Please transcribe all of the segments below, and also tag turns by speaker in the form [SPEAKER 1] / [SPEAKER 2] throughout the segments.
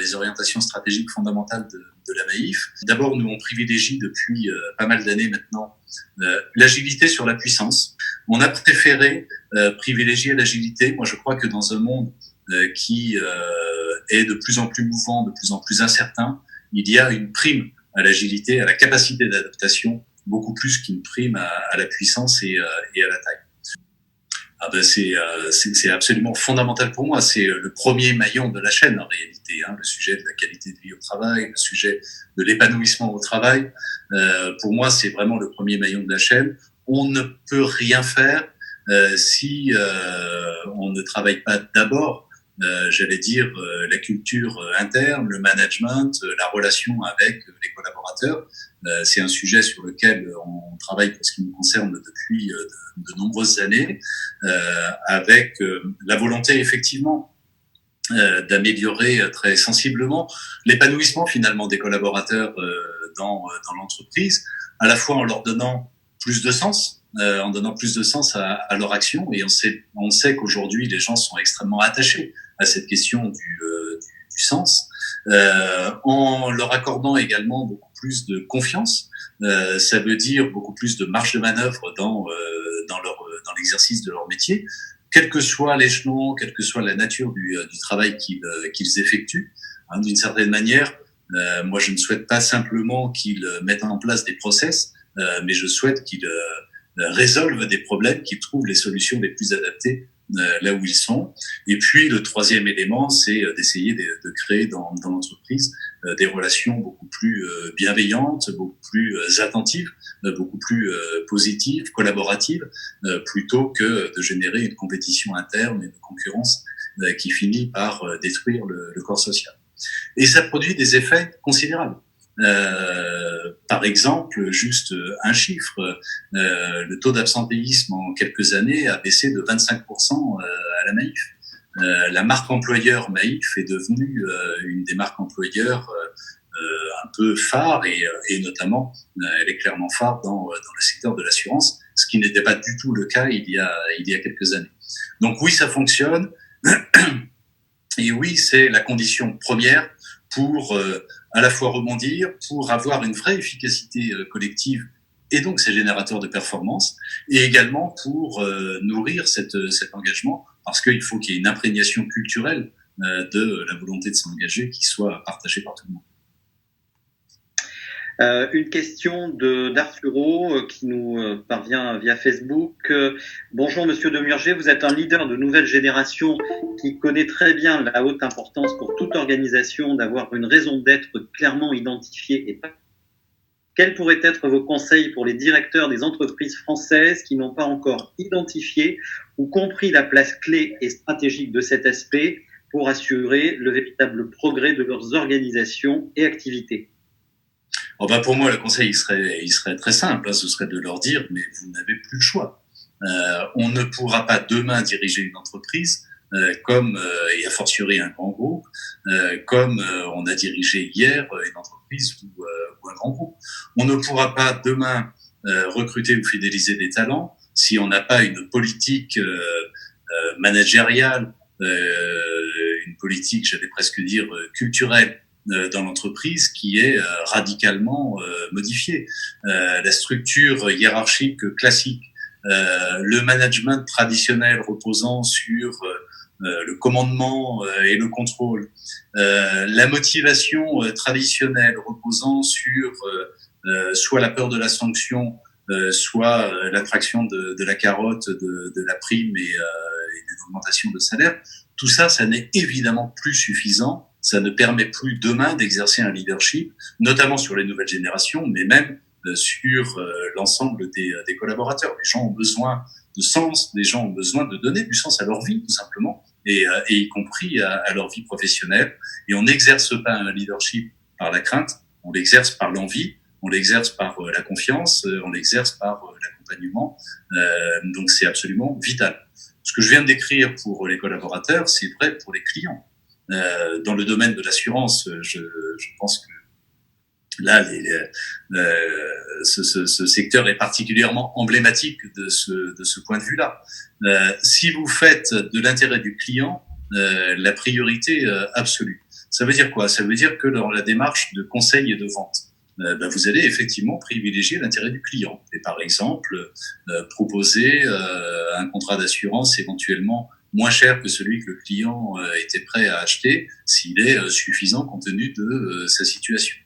[SPEAKER 1] des orientations stratégiques fondamentales de la Maïf. D'abord, nous on privilégie depuis pas mal d'années maintenant l'agilité sur la puissance. On a préféré privilégier l'agilité. Moi, je crois que dans un monde qui est de plus en plus mouvant, de plus en plus incertain, il y a une prime à l'agilité, à la capacité d'adaptation, beaucoup plus qu'une prime à la puissance et à la taille. C'est absolument fondamental pour moi. C'est le premier maillon de la chaîne en réalité, le sujet de la qualité de vie au travail, le sujet de l'épanouissement au travail. Pour moi, c'est vraiment le premier maillon de la chaîne. On ne peut rien faire si on ne travaille pas d'abord, la culture interne, le management, la relation avec les collaborateurs. C'est un sujet sur lequel on travaille pour ce qui nous concerne depuis de nombreuses années, avec la volonté effectivement d'améliorer très sensiblement l'épanouissement finalement des collaborateurs dans l'entreprise, à la fois en leur donnant plus de sens, à leur action, et on sait qu'aujourd'hui les gens sont extrêmement attachés à cette question du sens, en leur accordant également beaucoup plus de confiance. Ça veut dire beaucoup plus de marge de manœuvre dans l'exercice de leur métier, quel que soit l'échelon, quelle que soit la nature du travail qu'ils effectuent. D'une certaine manière, moi je ne souhaite pas simplement qu'ils mettent en place des process, mais je souhaite qu'ils résolvent des problèmes, qu'ils trouvent les solutions les plus adaptées là où ils sont. Et puis le troisième élément, c'est d'essayer de créer dans l'entreprise des relations beaucoup plus bienveillantes, beaucoup plus attentives, beaucoup plus positives, collaboratives, plutôt que de générer une compétition interne et une concurrence qui finit par détruire le corps social. Et ça produit des effets considérables. Par exemple, juste un chiffre, le taux d'absentéisme en quelques années a baissé de 25% à la Maïf. La marque employeur Maïf est devenue une des marques employeurs un peu phare, et notamment elle est clairement phare dans le secteur de l'assurance, ce qui n'était pas du tout le cas il y a quelques années. Donc oui, ça fonctionne, et oui, c'est la condition première pour à la fois rebondir, pour avoir une vraie efficacité collective, et donc ces générateurs de performance, et également pour nourrir cet engagement, parce qu'il faut qu'il y ait une imprégnation culturelle de la volonté de s'engager qui soit partagée par tout le monde.
[SPEAKER 2] Une question d'Arturo qui nous parvient via Facebook. Bonjour Monsieur Demurger, vous êtes un leader de nouvelle génération qui connaît très bien la haute importance pour toute organisation d'avoir une raison d'être clairement identifiée. Et quels pourraient être vos conseils pour les directeurs des entreprises françaises qui n'ont pas encore identifié ou compris la place clé et stratégique de cet aspect pour assurer le véritable progrès de leurs organisations et activités?
[SPEAKER 1] Pour moi, le conseil il serait très simple, ce serait de leur dire, mais vous n'avez plus le choix. On ne pourra pas demain diriger une entreprise comme, et a fortiori un grand groupe, comme on a dirigé hier une entreprise ou un grand groupe. On ne pourra pas demain recruter ou fidéliser des talents si on n'a pas une politique managériale, une politique, j'allais presque dire, culturelle, dans l'entreprise qui est radicalement modifiée. La structure hiérarchique classique, le management traditionnel reposant sur le commandement et le contrôle, la motivation traditionnelle reposant sur soit la peur de la sanction, soit l'attraction de la carotte, de la prime et des augmentations de salaire. Tout ça, ça n'est évidemment plus suffisant. Ça ne permet plus demain d'exercer un leadership, notamment sur les nouvelles générations, mais même sur l'ensemble des collaborateurs. Les gens ont besoin de sens, les gens ont besoin de donner du sens à leur vie, tout simplement, et y compris à leur vie professionnelle. Et on n'exerce pas un leadership par la crainte, on l'exerce par l'envie, on l'exerce par la confiance, on l'exerce par l'accompagnement. Donc c'est absolument vital. Ce que je viens de décrire pour les collaborateurs, c'est vrai pour les clients. Dans le domaine de l'assurance, je pense que là, ce secteur est particulièrement emblématique de ce point de vue-là. Si vous faites de l'intérêt du client la priorité absolue, Ça veut dire quoi? Ça veut dire que dans la démarche de conseil et de vente, vous allez effectivement privilégier l'intérêt du client et par exemple proposer un contrat d'assurance éventuellement moins cher que celui que le client était prêt à acheter s'il est suffisant compte tenu de sa situation.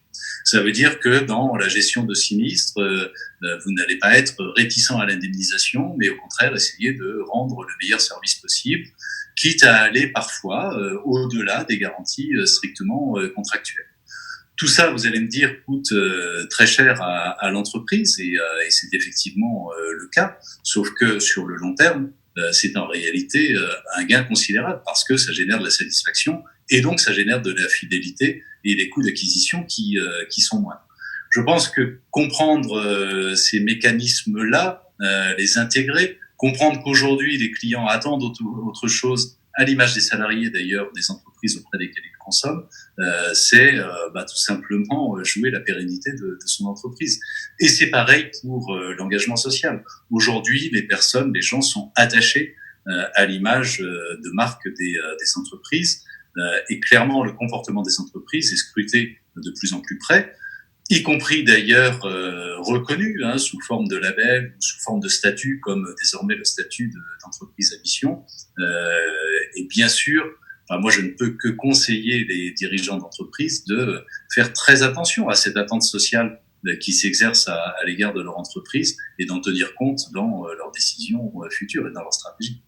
[SPEAKER 1] Ça veut dire que dans la gestion de sinistres, vous n'allez pas être réticent à l'indemnisation, mais au contraire essayer de rendre le meilleur service possible, quitte à aller parfois au-delà des garanties strictement contractuelles. Tout ça, vous allez me dire, coûte très cher à l'entreprise et c'est effectivement le cas, sauf que sur le long terme, c'est en réalité un gain considérable parce que ça génère de la satisfaction et donc ça génère de la fidélité et des coûts d'acquisition qui sont moindres. Je pense que comprendre ces mécanismes-là, les intégrer, comprendre qu'aujourd'hui les clients attendent autre chose, à l'image des salariés d'ailleurs, des entreprises auprès desquelles ils consomment, c'est tout simplement jouer la pérennité de son entreprise. Et c'est pareil pour l'engagement social. Aujourd'hui, les gens sont attachés à l'image de marque des entreprises et clairement le comportement des entreprises est scruté de plus en plus près, y compris d'ailleurs reconnu sous forme de label ou sous forme de statut, comme désormais le statut d'entreprise à mission. Et bien sûr, moi je ne peux que conseiller les dirigeants d'entreprise de faire très attention à cette attente sociale qui s'exerce à l'égard de leur entreprise et d'en tenir compte dans leurs décisions futures et dans leur stratégie.